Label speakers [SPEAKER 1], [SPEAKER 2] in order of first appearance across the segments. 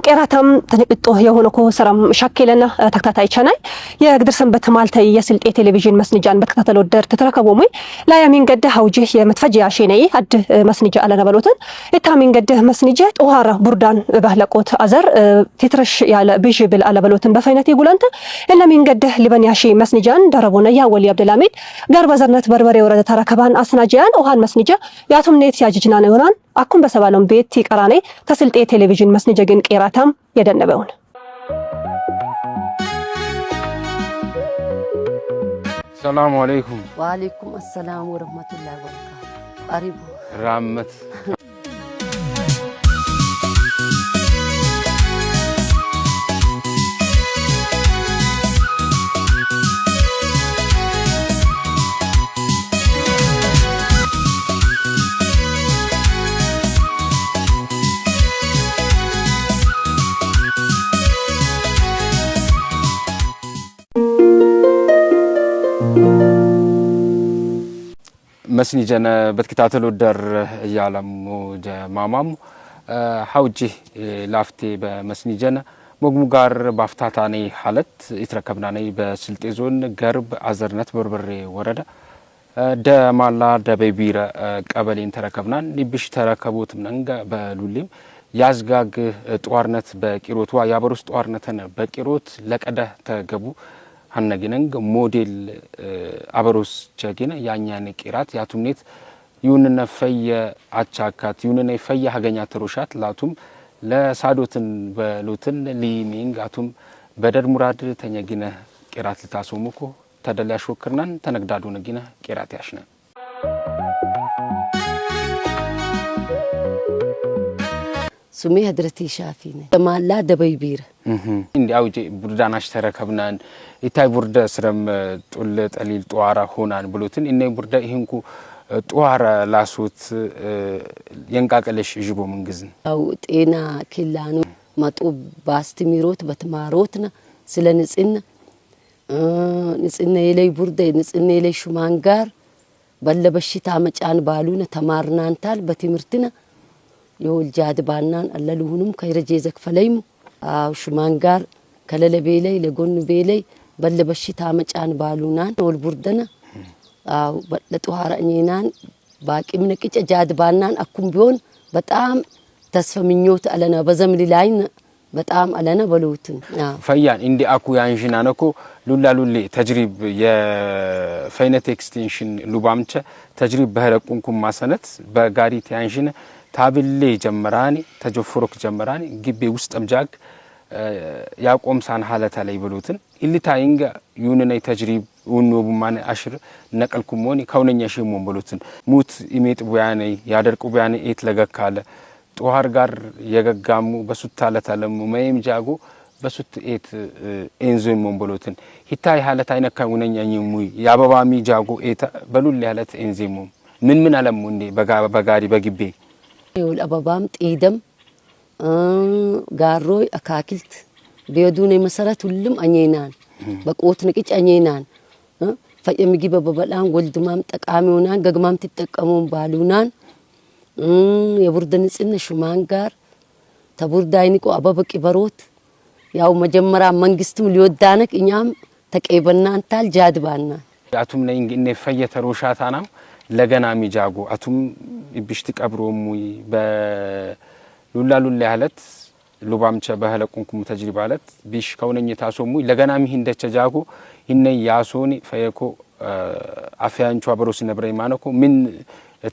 [SPEAKER 1] ቄራታም ተነቅጦ የሆነኮ ሰራም ሻኬለና ተከታታይ ቻናይ የግድር ሰንበት ማልታይ የስልጤ ቴሌቪዥን መስንጃን በተከታተል ወደር ተተረከቦሙይ ላያሚን ገደ ሀውጂ የምትፈጂያ ሼነይ አድ መስንጃ አለና በሎትን የታሚን ገደ መስንጃ ጦሃራ ቡርዳን ባህለቆት አዘር ቲትረሽ ያለ ቢጅብል አለበሎትን በፋይነት ይጉላንተ ለሚን ገደ ሊበንያሺ መስንጃን ደረቦና ያወሊ አብደላሚድ ጋር በዘርነት በርበሬ ወረደ ተረከባን አስናጂያን ኦሃን መስንጃ ያቱምኔት ያጅጅና ነው ይሆናል አኩም በሰባለም ቤት ይቀራኔ ተስልጤ ቴሌቪዥን መስንጀ ግን ቄራታም የደነበውን
[SPEAKER 2] ሰላም አለይኩም
[SPEAKER 3] ወአለይኩም አሰላም ወራህመቱላሂ ወበረካቱ አሪቡ
[SPEAKER 2] ራመት መስኒጀነ በትከታተሉ ደር ያለሙ ጀማማሙ ሐውጂ ላፍቴ በመስኒጀነ ሞግሙ ጋር ባፍታታኔ ሐለት ይተረከብናኔ በስልጤ ዞን ገርብ አዘርነት በርበሬ ወረዳ ደማላ ደበቢረ ቀበሌን ተረከብናን ሊብሽ ተረከቡት መንጋ በሉሊም ያዝጋግ ጧርነት በቂሮቷ ያበሩስ ጧርነተን በቂሮት ለቀደ ተገቡ ሀነግነንግ ሞዴል አበሮስ ቸጊነ ያኛኔ ቂራት ያቱምኔት ይሁንነ ፈየ አቻካት ይሁንነ ፈየ ሀገኛ ተሮሻት ላቱም ለሳዶትን በሉትን ሊሚንግ አቱም በደር ሙራድ ተኛጊነ ቂራት ልታሶሙኮ ተደላሽ ወክርናን ተነግዳዱ ነጊነ ቂራት ያሽነ
[SPEAKER 3] ሱሜ ህድረቲ ሻፊነ ደማላ ደበይቢር
[SPEAKER 2] እንዲ አውጂ ቡርዳናሽ ተረከብናን ኢታይ ቡርዳ ስረም ጡል ጠሊል ጧራ ሆናን ብሎትን እነ ቡርዳ ይህንኩ ጧራ ላሱት የንቃቀለሽ ጅቦ መንግዝን
[SPEAKER 3] አው ጤና ኪላኑ ማጡ ባስትሚሮት በትማሮትና ስለንጽና ንጽና የለይ ቡርዳ ንጽና የለይ ሹማንጋር በለበሽታ መጫን ባሉነ ተማርናንታል በትምርትና የወልጃድ ባናን አለሉሁንም ከይረጄ ዘክፈለይሙ አው ሹማንጋር ከለለ ቤለይ ለጎን ቤለይ በለበሽታ መጫን ባሉናን ወልቡርደና አው ለጧራኝናን ባቂም ነቅጨ ጃድ ባናን አኩም ቢሆን በጣም ተስፈምኞት አለና በዘምሊ ላይን በጣም አለና በሉትን
[SPEAKER 2] ፈያን እንዲ አኩ ያንጂና ነኮ ሉላ ሉሌ ተጅሪብ የፋይነት ኤክስቴንሽን ሉባምቸ ተጅሪብ በህረቁንኩም ማሰነት በጋሪት ያንጂና ታብሌ ጀመራኒ ተጆፍሮክ ጀመራኒ ግቤ ውስጥም ጃግ ያቆምሳን ሐለታ ላይ ብሉትን ኢልታይንጋ ዩንነይ ተጅሪብ ወንወቡ ማነ አሽር ነቀልኩሞኒ ከውነኛ ሸሞን ብሉትን ሙት ኢሜጥ ቡያኔ ያደርቁ ቡያኔ ኤት ለገካለ ጧር ጋር የገጋሙ በሱታለታለሙ ማይም ጃጎ በሱት ኤት ኤንዞም ብሉትን ሂታይ ሐለታ አይነካ ወነኛኝሙ ያበባሚ ጃጎ ኤታ በሉል ያለት ኤንዜሙ ምን አለሙ እንዴ በጋሪ በግቤ
[SPEAKER 3] يقول أبابام تيدم قاروي أكاكلت بيدوني مسارات كلهم أنينان بقوت نكيج أنينان فيا مجيب بابلان ولد مام تقامونان قمام تتقامون بالونان يبردن سن شمان قار تبرداينكو أبابك إبروت ياو مجمرة منجستم ليودانك إنيام تكيبنان تال جادبانا
[SPEAKER 2] أتوم نينج إن فيا تروشات أنا لجنا ميجاغو أتوم بيشتك أبرومي بلولا لولا هالت لوبامش بهلكونكم تجربة هالت بيش كونني تاسومي لجنا مهند تجاغو إن ياسوني فيكو عفيان شو أبروس نبريمانكو من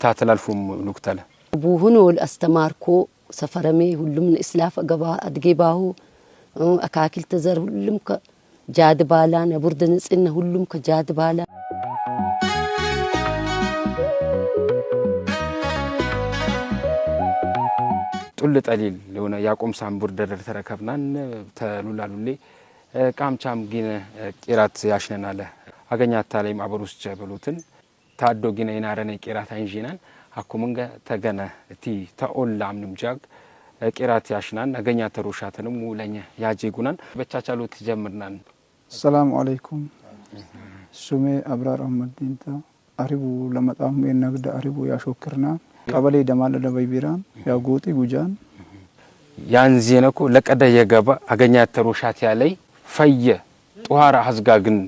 [SPEAKER 2] تعتل الفم لقتله
[SPEAKER 3] بوهنو الأستماركو سفرمي هلم الإسلاف جبا أدجباهو أكاكل تزر هلم كجاد بالان بردنس إن هلم كجاد بالان
[SPEAKER 2] ጡል ጠሊል ለሆነ ያቆም ሳምቡር ደረር ተረከብናን ተሉላሉሌ ቃምቻም ጊነ ቂራት ያሽነናለ አገኛታ ላይም አበሩስ ጀበሉትን ታዶ ጊነ ይናረነ ቂራት አንጂናን አኩምንገ ተገነ እቲ ተኦላምንም ጃግ ቂራት ያሽናን አገኛ ተሮሻተንም ሙለኛ ያጄጉናን በቻቻሉት ጀምርናን
[SPEAKER 4] ሰላም አለይኩም ሱሜ አብራር አህመድ ዲንታ አሪቡ ለመጣም የነግደ አሪቡ ያሾክርና ቀበሌ ደማለ ደበይቢራን ያጎቲ ጉጃን
[SPEAKER 2] ያንዚነኮ ለቀደ የገባ አገኛ ተሮሻት ያለይ ፈየ ጧራ ሐዝጋግን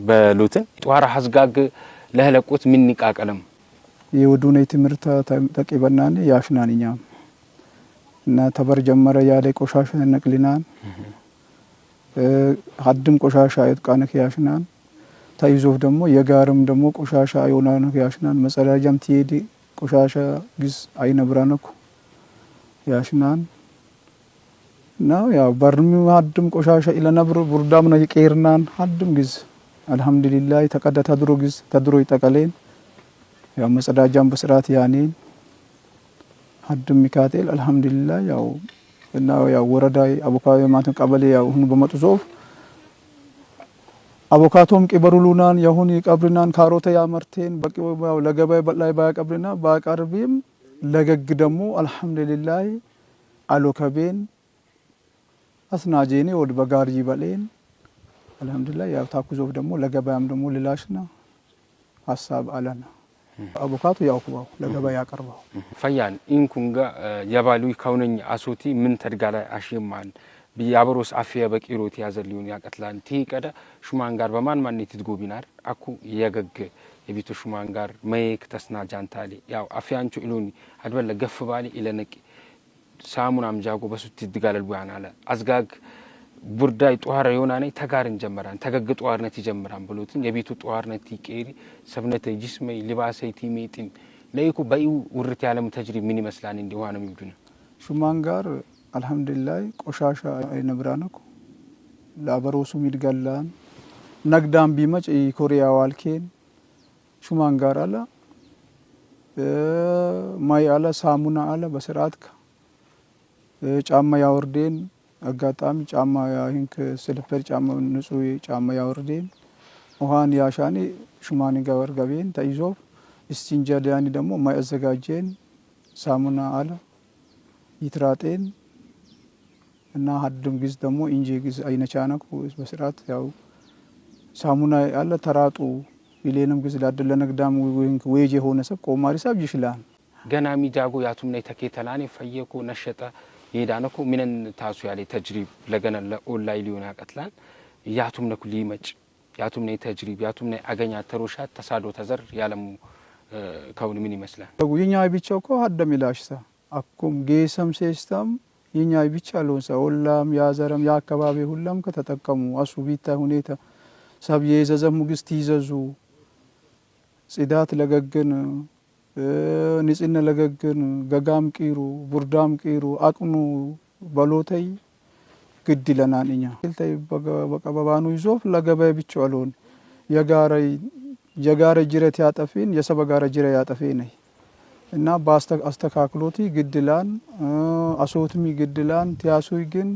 [SPEAKER 2] በሉትን ጧራ ሐዝጋግ ለህለቁት ምን ይቃቀለም
[SPEAKER 4] የወዱኔ ትምርታ ተቀበናኒ ያሽናንኛም እና ተበር ጀመረ ያለ ቆሻሻ ነቅሊናን ሀድም ቆሻሻ ይጥቃነክ ያሽናን ታይዞፍ ደግሞ የጋርም ደግሞ ቆሻሻ ይሆናነክ ያሽናን መጸዳጃም ትሄዲ ቆሻሻ ግዝ አይነብራነኩ ያሽናን ነው ያው በርም ሀድም ቆሻሻ ኢለነብሩ ቡርዳም ነው ይቀርናን ሀድም ግዝ አልহামዱሊላህ ተቀደታ ድሮ ግዝ ተድሮ ይጠቀሌን ያው መጸዳጃም በስርዓት ያኔን ሀድም ሚካኤል አልহামዱሊላህ ያው እና ያው ወረዳይ አቦካዮ ማተን ቀበሌ ያው ሁሉ በመጡ ዞፍ አቦካቶም ቀበሩሉናን ያሁን ይቀብርናን ካሮተ ያመርቴን በቂው ያው ለገበይ ላይ ባቀብርና ባቀርብም ለገግ ደግሞ አልহামዱሊላህ አሎከቤን አስናጄኔ ወድ በጋር ይበሌን አልহামዱሊላህ ያው ታኩዞፍ ደግሞ ለገበያም ደግሞ ልላሽና ሐሳብ አለና አቦካቱ ያው ኩባው ለገበያ ያቀርባው
[SPEAKER 2] ፈያን ኢንኩንጋ ያባሉ ይካውነኝ አሶቲ ምን ተድጋላ አሽማን ቢያብሮስ አፍያ በቂሮት ያዘልዩን ያቀትላን ቲቀደ ሹማን ጋር በማን ይትጎቢናር አኩ የገገ የቢቱ ሹማን ጋር ማይክ ተስና ጃንታሊ ያው አፍያንቹ ኢሉኒ አድበለ ገፍ ባሊ ኢለነቂ ሳሙናም ጃጎ በሱት ይድጋለል ቡያን አለ አዝጋግ ቡርዳይ ጧራ የሆናኔ ተጋርን ጀመራን ተገግ ጧርነት ይጀምራን ብሎትን የቢቱ ጧርነት ይቀሪ ሰብነተ ጅስመይ ሊባሰይ ቲሜቲን ለይኩ ባይው ውርት ያለም ተጅሪብ ምን ይመስላል እንዲዋን የሚዱን
[SPEAKER 4] ሹማን ጋር አልহামዱሊላህ ቆሻሻ አይነብራነኩ ላበሮሱ ይድጋላን ነግዳም ቢመጭ ኮሪያ ዋልኬን ሹማን ጋር አለ ማይ አለ ሳሙና አለ በስርዓት ጫማ ያወርዴን አጋጣሚ ጫማ ያንክ ስልፈር ጫማ ንጹህ ጫማ ያወርዴን ውሃን ያሻኒ ሹማን ጋር ገቤን ተይዞ እስቲንጃዳኒ ደግሞ ማይዘጋጀን ሳሙና አለ ይትራጤን እና ሀድም ግዝ ደግሞ እንጂ ግዝ አይነቻነኩ በስርዓት ያው ሳሙና አለ ተራጡ ይሌንም ግዝ ላደለ ነግዳም ወይጄ ሆነ ሰብ ቆማሪ ሰብ ይሽላል
[SPEAKER 2] ገና ሚዳጎ ያቱም ላይ ተከተላኔ ፈየኮ ነሸጠ ይዳነኮ ምንን ታሱ ያለ ተጅሪብ ለገና ለኦንላይን ሊሆን ያቀትላል ያቱም ነኩ ሊመጭ ያቱም ላይ ተጅሪብ ያቱም ላይ አገኛ ተሮሻት ተሳዶ ተዘር ያለም ከውን ምን ይመስላል
[SPEAKER 4] ጉኛ ቢቻው ኮ ሀደም ይላሽሳ አኩም ጌሰም ሲስተም የኛ ብቻ ለውሳ ወላም ያዘረም ያከባቢ ሁሉም ከተጠቀሙ አሱቢታ ሁኔታ ሰብ የዘዘሙ ግስት ይዘዙ ጽዳት ለገገን ንጽህና ለገገን ገጋም ቂሩ ቡርዳም ቂሩ አቅኑ በሎተይ ግድ ለናንኛ ልታይ በቀባባኑ ይዞፍ ለገበያ ብቻ አልሆን የጋራ ጅረት ያጠፊን የሰበጋራ ጅረ ያጠፊን እና አስተካክሎቲ ግድላን አሶትሚ ግድላን ቲያሱይ ግን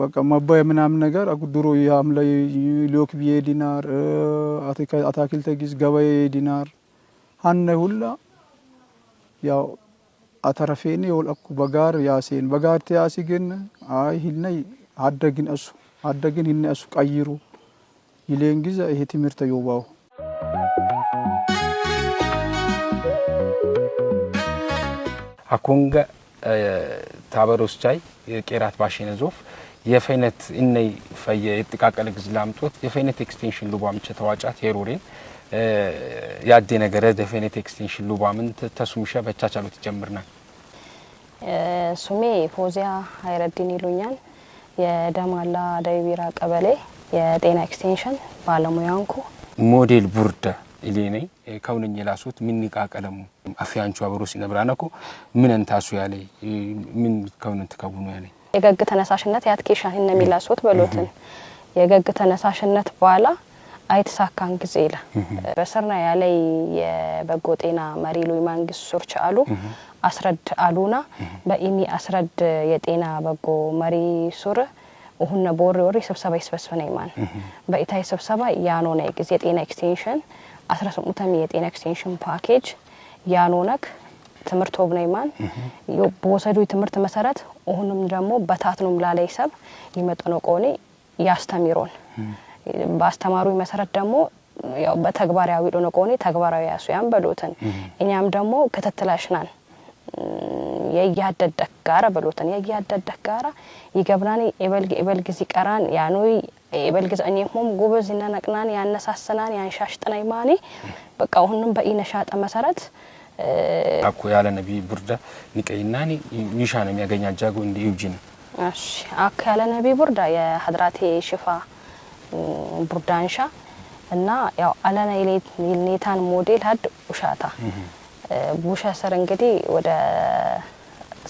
[SPEAKER 4] በቃ ማባይ ምናምን ነገር አጉድሮ ያምለ ሎክ ቢየ ዲናር አታክልተ ግዝ ገበያ ዲናር አንነ ሁላ ያው አተረፌኒ ወልአኩ በጋር ያሴን በጋር ቲያሲ ግን አይ ሂልነይ አደግን ሂነ እሱ ቀይሩ ይሌን ግዝ ይሄ ትምርተ ይወባው
[SPEAKER 2] አኮንጋ ታበሮስቻይ የቄራት ባሽነ ዞፍ የፈይነት እነይ ፈየ የተቃቀለ ግዝላምጦት የፈይነት ኤክስቴንሽን ሉባምቸ ተዋጫት የሮሬን ያደ ነገር የፈይነት ኤክስቴንሽን ሉባምን ተሱምሻ በቻቻሉት ጀምርና
[SPEAKER 5] ሱሜ ፎዚያ ሃይረዲን ይሉኛል የደማላ ዳይቢራ ቀበሌ የጤና ኤክስቴንሽን ባለሙያንኩ
[SPEAKER 2] ሞዴል ቡርዳ ኢሌኔ ከውንኝ ላሱት ምን ይቃቀለሙ አፍያንቹ አብሮስ ይነብራነኮ ምን እንታሱ ያለ ምን ከውንን ተከውኑ ያለ
[SPEAKER 5] የገግ ተነሳሽነት ያትኬሻን እንደሚላሱት በሎትን የገግ ተነሳሽነት በኋላ አይተሳካን ጊዜ ይላ በሰርና ያለ የበጎ ጤና መሪ ሉይ ማንግስ ሱርቻ አሉ አስረድ አሉና በኢሚ አስረድ የጤና በጎ መሪ ሱር ወሁነ ቦሪ ስብሰባ ይስበስበና ይማን በኢታይ ስብሰባ ያኖነ ጊዜ የጤና ኤክስቴንሽን 18 የጤና ኤክስቴንሽን ፓኬጅ ያኖነክ ትምርት ወብነይማን በወሰዱ ትምርት መሰረት ወሁንም ደግሞ በታትኑም ላላይ ሰብ ይመጣነው ቆኔ ያስተምሮን ባስተማሩ መሰረት ደግሞ ያው በተግባራዊ ሆኖ ቆኔ ተግባራዊ ያሱ ያን በሎትን እኛም ደግሞ ከተተላሽናን የያደደክ ጋራ በሎተን የያደደክ ጋራ ይገብራኒ ኤበልግ ሲቀራን ያኖይ ኤበልግ ዘኘሁም ጎበዝ እና ነቅናን ያነሳሰናን ያንሻሽጠናይ ማኒ በቃ ሁሉም በኢነሻጠ መሰረት
[SPEAKER 2] አኩ ያለ ነቢ ቡርዳ ንቀይናኒ ይሻነ የሚያገኛ ጃጎ እንደ ዩጂን
[SPEAKER 5] እሺ አኩ ያለ ነቢ ቡርዳ የሐድራቴ ሽፋ ቡርዳንሻ እና ያው አላና ኔታን ሞዴል ሀድ ኡሻታ ቡሻ ሰር እንግዲህ ወደ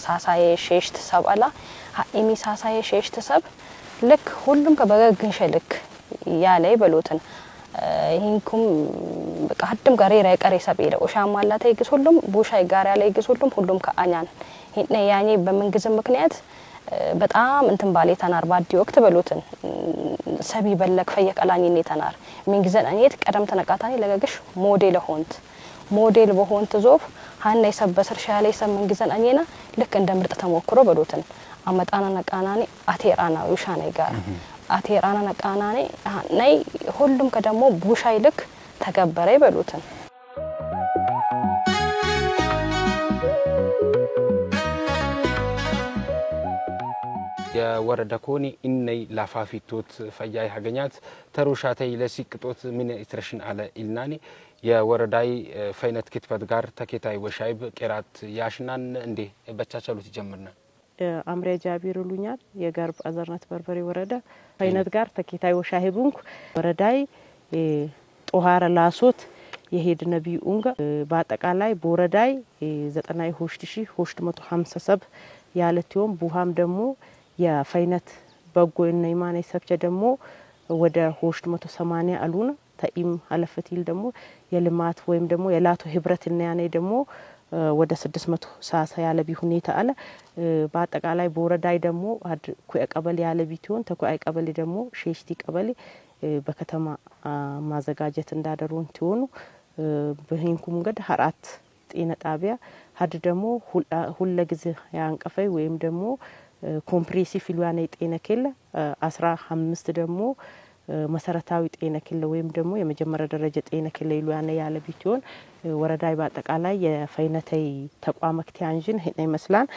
[SPEAKER 5] ሳሳዬ ሼሽት ሰብአላ ሀኢሚ ሳሳዬ ሼሽት ሰብ ልክ ሁሉም ከበገግንሸ ልክ ያለይ በሎትን ይሄንኩም በቃ ሀድም ጋር የራቀረ ሰብይለ ኡሻ ማላተ ይግስ ሁሉም ቡሻ ጋር ያለ ይግስ ሁሉም ከአኛን ይሄን ያኔ በመንግዝ ምክንያት በጣም እንትን ባለ ተናር ባዲ ወቅት በሎትን ሰቢ በለክ ፈየቀላኝኔ ተናር መንግዘን አኔት ቀደም ተነቃታኒ ለገግሽ ሞዴል በሆንት ዞፍ ሃና ይሰበስር ሻለ ይሰም መንግዘን አኔና ልክ እንደ ምርጥ ተሞክሮ በሎትን አመጣና ነቃናኒ አቴራና ዩሻና ጋር አቴራና ነቃናኒ ናይ ሁሉም ከደሞ ቡሻይ ልክ ተገበረ በሎትን
[SPEAKER 2] የወረዳ ኮኒ ኢነይ ላፋፊቶት ፈያይ ሀገኛት ተሩሻተይ ለሲቅጦት ምን ኢትረሽን አለ ኢልናኒ የወረዳይ ፈይነት ክትበት ጋር ተከታይ ወሻይብ ቀራት ያሽናን እንዴ በቻቻሉት ይጀምርና
[SPEAKER 6] አምሪያ ጃቢር ሉኛል የጋርብ አዘርነት በርበሬ ወረዳ ፈይነት ጋር ተከታይ ወሻይቡንኩ ወረዳይ ጦሃራ ላሶት የሄድ ነብዩ ኡንጋ በአጠቃላይ በወረዳይ 92050 ሰብ ያለቲዮም ቡሃም ደግሞ የፈይነት በጎ እና ኢማኔ ሰብቸ ደግሞ ወደ 280 አሉና ታኢም አለፈቲል ደግሞ የልማት ወይም ደግሞ የላቶ ህብረት እና ያኔ ደግሞ ወደ 600 ሳሳ ያለ ቢሁኔታ አለ በአጠቃላይ በወረዳይ ደግሞ አድ ኩይ ቀበሌ ያለ ቢቲውን ተኩይ ቀበሌ ደግሞ ሼሽቲ ቀበሌ በከተማ ማዘጋጀት እንዳደሩን ትሆኑ በህንኩም ገድ ሀራት ጤና ጣቢያ ሀድ ደግሞ ሁለ ጊዜ ያንቀፈይ ወይም ደግሞ ኮምፕሬሲቭ ሉያኔ ጤና ከለ 15 ደግሞ መሰረታዊ ጤና ከለ ወይም ደግሞ የመጀመሪያ ደረጃ ጤና ከለ ሉያኔ ያለ ቢቲውን ወረዳይ በአጠቃላይ የፈይነተይ ተቋማክቲ አንጂን ሄና ይመስላል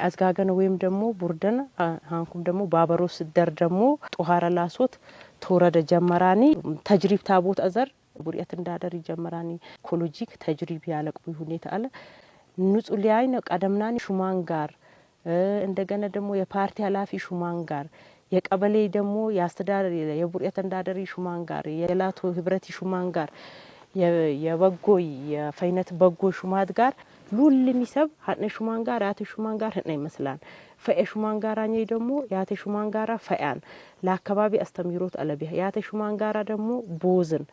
[SPEAKER 6] አዝጋገነ ወይም ደግሞ ቡርደን ሃንኩም ደግሞ ባበሮስ ደር ደግሞ ጦሃራ ላሶት ተወረደ ጀመራኒ ተጅሪብ ታቦት አዘር ቡሪያት እንዳደር ጀመራኒ ኢኮሎጂክ ተጅሪብ ያለቁ ሁኔታ አለ ንጹህ ሊያይነ ቀደምናኒ ሹማን ጋር እንደገና ደግሞ የፓርቲ ኃላፊ ሹማን ጋር የቀበሌ ደግሞ ያስተዳደር የቡሪያት እንዳደር ሹማን ጋር የላቶ ህብረት ሹማን ጋር የበጎይ የፈይነት በጎይ ሹማት ጋር ሉልም ይሰብ ሀነ ሹማን ጋር ያተ ሹማን ጋር ሄና ይመስላል ፈኤ ሹማን ጋራኝ ደግሞ ያተ ሹማን ጋራ ፈያን ለአካባቢ አስተምሮት አለቢያ ያተ ሹማን ጋራ ደግሞ ቦዝን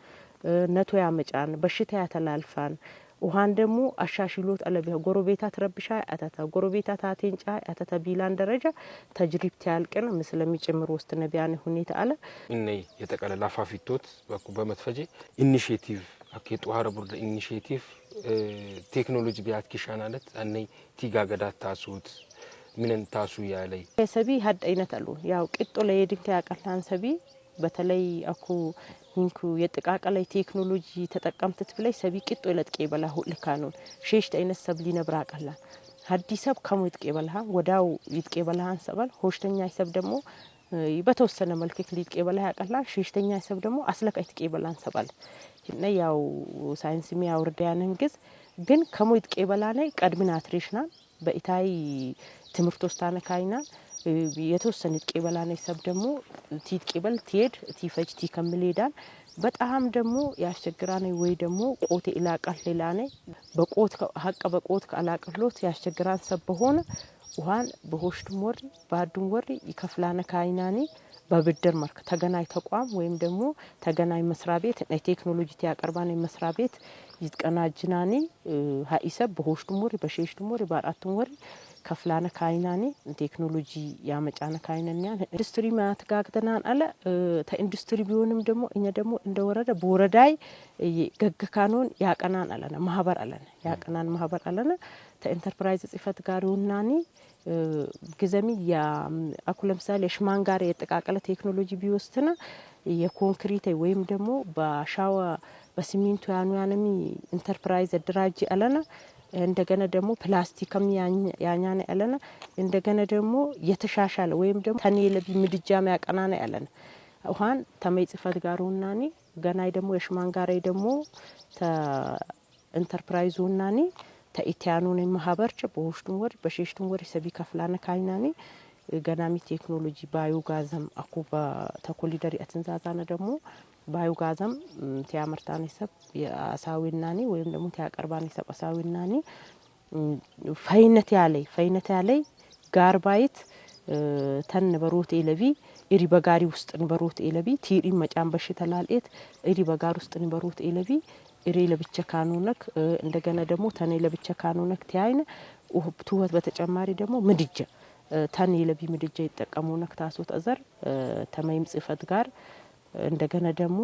[SPEAKER 6] ነቶ ያመጫን በሽታ ያተላልፋን ውሃን ደግሞ አሻሽሎት አለቢያ ጎሮቤታ ተረብሻ አታታ ጎሮቤታ ታቴንጫ አታታ ቢላን ደረጃ ተጅሪብት ያልቀን መስለም ይጨምር ወስተ ነቢያን ሁኔታ አለ
[SPEAKER 2] እነይ የተቀለላ ፋፊቶት በመትፈጀ ኢኒሺዬቲቭ አከቱ ሀረቡር ኢኒሺዬቲቭ ቴክኖሎጂ ቢያት ኪሻናለት አነይ ቲጋገዳት ታሱት ምንን ታሱ ያለይ
[SPEAKER 6] ሰቢ ሀድ አይነት አሉ ያው ቅጦ ለየድንካ ያቀላን ሰቢ በተለይ አኩ ንኩ የጥቃቀላይ ቴክኖሎጂ ተጠቀምተት ብላይ ሰቢ ቅጦ ለጥቄ በላሁ ልካኑን ሼሽት አይነት ሰብ ሊነብራቀላ ሀዲሰብ ከሙ ይጥቄ በላህ ወዳው ይጥቄ በላህን ሰባል ሆሽተኛ ይሰብ ደግሞ በተወሰነ መልክ ሊጥቄ በላህ ያቀላ ሼሽተኛ ይሰብ ደግሞ አስለቃይ ይጥቄ በላህን ሰባል እና ያው ሳይንስ የሚያወርዳያንን ግዝ ግን ከሙ ይጥቄ በላህ ላይ ቀድሚና አትሬሽናል በኢታይ ትምርት ውስታነ ካይና የተወሰነ ይጥቄ በላህ ላይ ሰብ ደግሞ ቲጥቄበል ቲሄድ ቲፈጅ ቲከምሌዳን በጣም ደግሞ ያስቸግራኔ ወይ ደግሞ ቆቴ ኢላቃል ሌላኔ በቆት ሀቀ በቆት ካላቀሎት ያስቸግራን ሰብ በሆነ ውሃን በሆሽቱም ወር ባዱም ወር ይከፍላነ ካይናኔ በብድር ማርክ ተገናይ ተቋም ወይም ደግሞ ተገናይ መስሪያ ቤት ቴክኖሎጂ ያቀርባኔ መስሪያ ቤት ይጥቀናጅናኔ ሀኢሰብ በሆሽቱም ወር በሼሽቱም ወር በአራቱም ወር ከፍላነ ካይናኔ ቴክኖሎጂ ያመጫነ ካይናኛ ኢንዱስትሪ ማትጋግተናን አለ ኢንዱስትሪ ቢሆንም ደግሞ እኛ ደግሞ እንደወረደ በወረዳይ ገግካኖን ያቀናን አለና ማህበር አለና ያቀናን ማህበር አለና ኢንተርፕራይዝ ጽፈት ጋር ይውናኒ ግዘሚ ያ አኩ ለምሳሌ ሽማን ጋር የተቃቀለ ቴክኖሎጂ ቢወስትና የኮንክሪት ወይም ደግሞ በሻዋ በሲሚንቶ ያኑያነሚ ኢንተርፕራይዝ ድራጂ አለና እንደገና ደግሞ ፕላስቲክም ያኛነ ያለና እንደገና ደግሞ የተሻሻለ ወይም ደግሞ ተኔለቢ ምድጃም ያቀናና ያለና ውሃን ተመይ ጽፈት ጋሩናኒ ገናይ ደግሞ የሽማን ጋራይ ደግሞ ኢንተርፕራይዙናኒ ተኢቲያኑን ማህበርች በውሽቱን ወር በሽሽቱን ወር ሰቢ ከፍላነ ካይናኒ ገናሚ ቴክኖሎጂ ባዮጋዝም አኩባ ተኮሊደሪ አትንዛዛና ደግሞ ባዮጋዝም ቲያመርታኒ ሰብ ያሳዊናኒ ወይም ደግሞ ቲያቀርባኒ ሰብ አሳዊናኒ ፈይነት ያለይ ጋርባይት ተን በሮት ኤለቢ ኢሪ በጋሪ ውስጥ ንበሮት ኤለቢ ቲሪ መጫን በሽተላልኤት ኢሪ በጋር ውስጥ ንበሮት ኤለቢ ኢሪ ለብቻ ካኑነክ እንደገና ደግሞ ተኔ ለብቻ ካኑነክ ቲያይነ ቱወት በተጨማሪ ደግሞ ምድጃ ተኔ ለቢ ምድጃ ይጠቀሙነክ ታሶት አዘር ተመይም ጽፈት ጋር እንደገና ደግሞ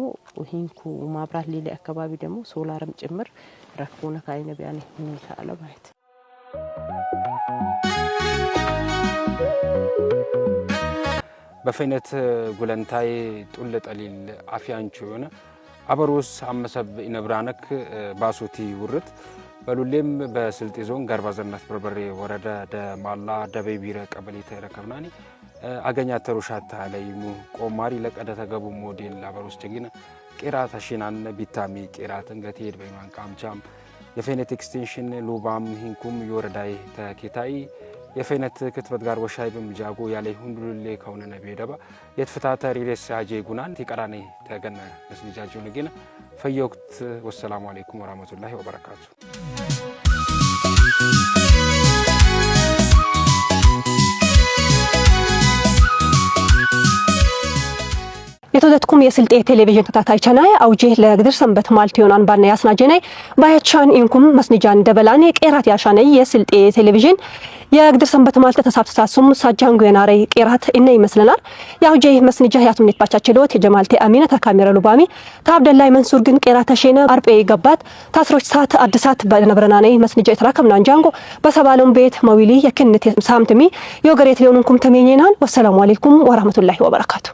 [SPEAKER 6] ሂንኩ ማብራት ሌላ አካባቢ ደግሞ ሶላርም ጭምር ረክቦነክ አይነ ቢያኔ እንታለ ባይት
[SPEAKER 2] በፈይነት ጉለንታይ ጡል ጠሊል አፊያንቹ ሆነ አበሮስ አመሰብ ኢነብራነክ ባሶቲ ውርት በሉሌም በስልጤ ዞን ጋርባዘርናት በርበሬ ወረዳ ደማላ ደበይቢረ ቀበሌ ተረከብናኒ አገኛ ተሩሻታ ለይሙ ቆማሪ ለቀደ ተገቡ ሞዴል አበሮስ ጀግና ቄራታ ሽናን ቢታሚ ቄራትን ገቴድ በማን ካምቻም የፈይነት ኤክስቴንሽን ሉባም ሂንኩም የወረዳይ ተኬታይ የፈይነት ክትበት ጋር ወሻይ በምጃጎ ያለ ሁንዱልሌ ከሆነ ነብየደባ የትፍታታ ሪሌስ አጄ ጉናን ተቀራኔ ተገና መስኒጃጁ ንገና ፈየውክት ወሰላሙ አለይኩም ወራህመቱላሂ ወበረካቱ
[SPEAKER 1] የተወደድኩም የስልጤ ቴሌቪዥን ተከታታይ ቻናይ አውጄ ለግድር ሰንበት ማልቲዮናን ባና ያስናጀናይ ባያቻን ኢንኩም መስኒጃን ደበላኔ ቄራት ያሻነይ የስልጤ ቴሌቪዥን የግድር ሰንበት ማልተ ተሳትሳሱም ሳጃንጉ የናሬ ቄራት እነ ይመስለናል ያውጄ መስኒጃ ያቱምኔት ባቻችሎት የጀማልቴ አሚና ተካሜራ ሉባሚ ታብደላይ መንሱር ግን ቄራት ተሸነ አርጴ ገባት ታስሮች ሰዓት አድሳት በነብረናኔ መስኒጃ የተራከምና አንጃንጎ በሰባሎም ቤት መዊሊ የክንት ሳምትሚ የወገሬት ሊሆንኩም ተመኘናል ወሰላሙ አለይኩም ወራህመቱላሂ ወበረካቱ